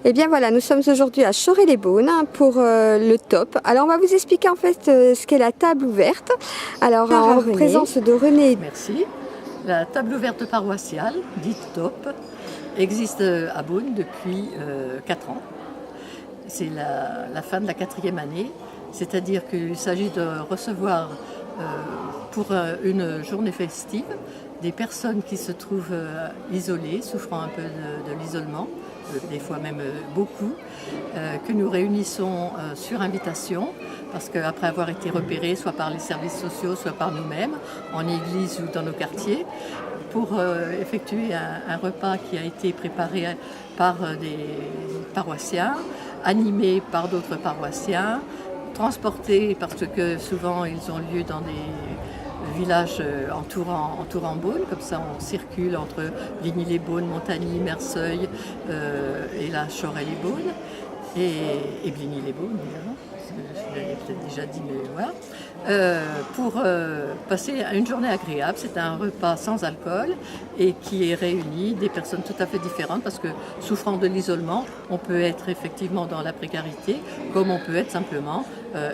Eh bien voilà, nous sommes aujourd'hui à Chorey-les-Beaunes pour le top. Alors on va vous expliquer en fait ce qu'est la table ouverte. Alors en présence de René. Merci. La table ouverte paroissiale, dite top, existe à Beaune depuis 4 ans. C'est la fin de la 4e année, c'est-à-dire qu'il s'agit de recevoir pour une journée festive des personnes qui se trouvent isolées, souffrant un peu de l'isolement, des fois même beaucoup, que nous réunissons sur invitation, parce qu'après avoir été repérés, soit par les services sociaux, soit par nous-mêmes, en église ou dans nos quartiers, pour effectuer un repas qui a été préparé par des paroissiens, animé par d'autres paroissiens, transporté parce que souvent ils ont lieu dans des villages entourant Beaune, comme ça on circule entre Ligny-les-Beaunes, Montagny, Merseuil et là Chorey-les-Beaunes et Bligny-les-Beaunes évidemment, je l'avais peut-être déjà dit, mais voilà. Pour passer une journée agréable. C'est un repas sans alcool et qui est réuni des personnes tout à fait différentes parce que souffrant de l'isolement, on peut être effectivement dans la précarité comme on peut être simplement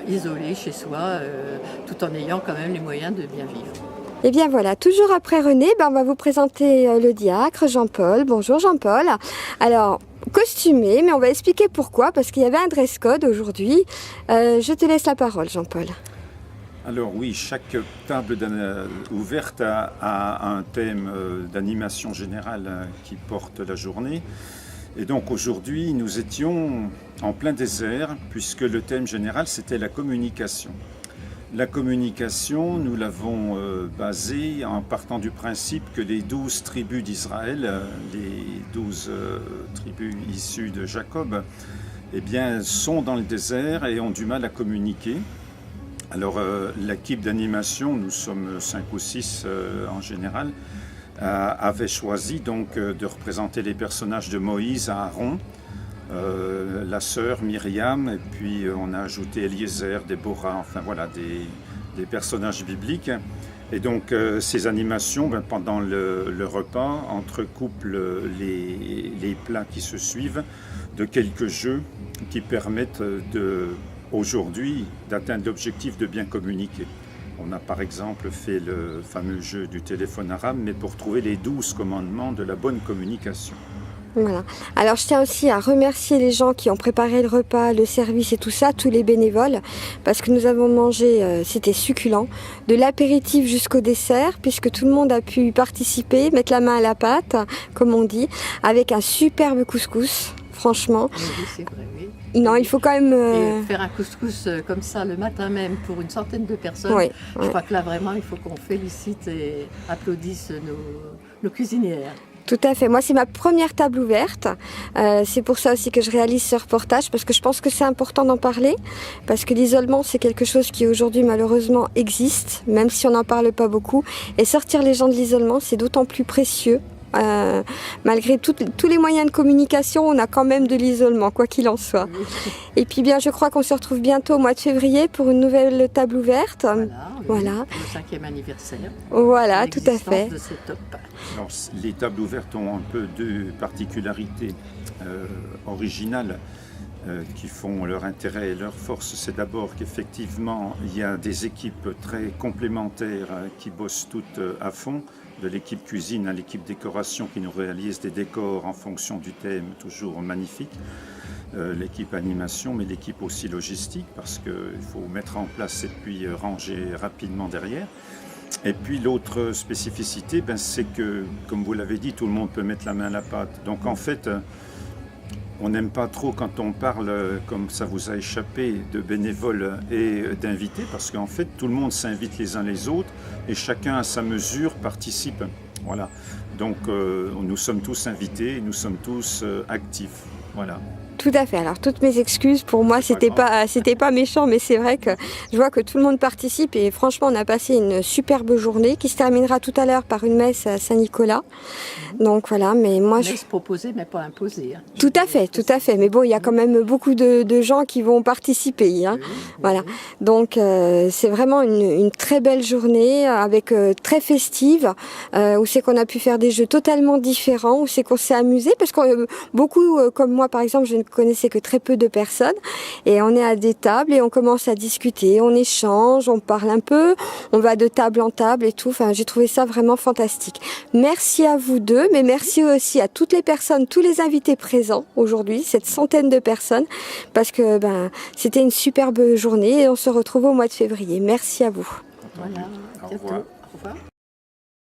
isolé chez soi tout en ayant quand même les moyens de bien vivre. Et bien voilà, toujours après René, on va vous présenter le diacre Jean-Paul. Bonjour Jean-Paul. Alors, costumé, mais on va expliquer pourquoi, parce qu'il y avait un dress code aujourd'hui. Je te laisse la parole Jean-Paul. Alors oui, chaque table ouverte a un thème d'animation générale qui porte la journée. Et donc aujourd'hui, nous étions en plein désert, puisque le thème général, c'était la communication. La communication, nous l'avons basée en partant du principe que les 12 tribus d'Israël, les 12 tribus issues de Jacob, eh bien, sont dans le désert et ont du mal à communiquer. Alors l'équipe d'animation, nous sommes 5 ou 6 en général, avait choisi donc de représenter les personnages de Moïse, Aaron, la sœur Myriam, et puis on a ajouté Eliezer, Déborah, enfin voilà, des personnages bibliques. Et donc ces animations, pendant le repas, entrecoupent les plats qui se suivent de quelques jeux qui permettent aujourd'hui d'atteindre l'objectif de bien communiquer. On a par exemple fait le fameux jeu du téléphone arabe, mais pour trouver les 12 commandements de la bonne communication. Voilà. Alors je tiens aussi à remercier les gens qui ont préparé le repas, le service et tout ça, tous les bénévoles, parce que nous avons mangé, c'était succulent, de l'apéritif jusqu'au dessert, puisque tout le monde a pu participer, mettre la main à la pâte, comme on dit, avec un superbe couscous, franchement. Oui, c'est vrai, oui. Non, il faut quand même... Et faire un couscous comme ça le matin même pour une centaine de personnes, oui, je crois que là vraiment il faut qu'on félicite et applaudisse nos cuisinières. Tout à fait. Moi, c'est ma première table ouverte. C'est pour ça aussi que je réalise ce reportage, parce que je pense que c'est important d'en parler, parce que l'isolement, c'est quelque chose qui aujourd'hui, malheureusement, existe, même si on n'en parle pas beaucoup. Et sortir les gens de l'isolement, c'est d'autant plus précieux. Malgré tous les moyens de communication, on a quand même de l'isolement, quoi qu'il en soit. Et puis bien, je crois qu'on se retrouve bientôt au mois de février pour une nouvelle table ouverte. Voilà. Le 5e anniversaire. Voilà, tout à fait. De ces top. Alors, les tables ouvertes ont un peu deux particularités originales qui font leur intérêt et leur force. C'est d'abord qu'effectivement, il y a des équipes très complémentaires qui bossent toutes à fond, de l'équipe cuisine à l'équipe décoration qui nous réalise des décors en fonction du thème, toujours magnifique. L'équipe animation, mais l'équipe aussi logistique, parce qu'il faut mettre en place et puis ranger rapidement derrière. Et puis l'autre spécificité, c'est que, comme vous l'avez dit, tout le monde peut mettre la main à la pâte. Donc en fait, on n'aime pas trop quand on parle, comme ça vous a échappé, de bénévoles et d'invités, parce qu'en fait, tout le monde s'invite les uns les autres et chacun à sa mesure participe. Voilà. Donc nous sommes tous invités, nous sommes tous actifs. Voilà. Tout à fait. Alors toutes mes excuses, pour moi c'était pas méchant, mais c'est vrai que je vois que tout le monde participe et franchement on a passé une superbe journée qui se terminera tout à l'heure par une messe à Saint-Nicolas. Donc voilà, mais moi Messe proposée mais pas imposée. Hein. Tout à fait. Mais bon, il y a quand même beaucoup de gens qui vont participer. Hein. Voilà. Donc c'est vraiment une très belle journée avec très festive, où c'est qu'on a pu faire des jeux totalement différents, où c'est qu'on s'est amusé parce que beaucoup, comme moi par exemple, je ne connaissais que très peu de personnes et on est à des tables et on commence à discuter, on échange, on parle un peu, on va de table en table et tout. Enfin, j'ai trouvé ça vraiment fantastique. Merci à vous deux, mais merci aussi à toutes les personnes, tous les invités présents aujourd'hui, cette centaine de personnes, parce que c'était une superbe journée et on se retrouve au mois de février. Merci à vous. Voilà. Au revoir. Au revoir.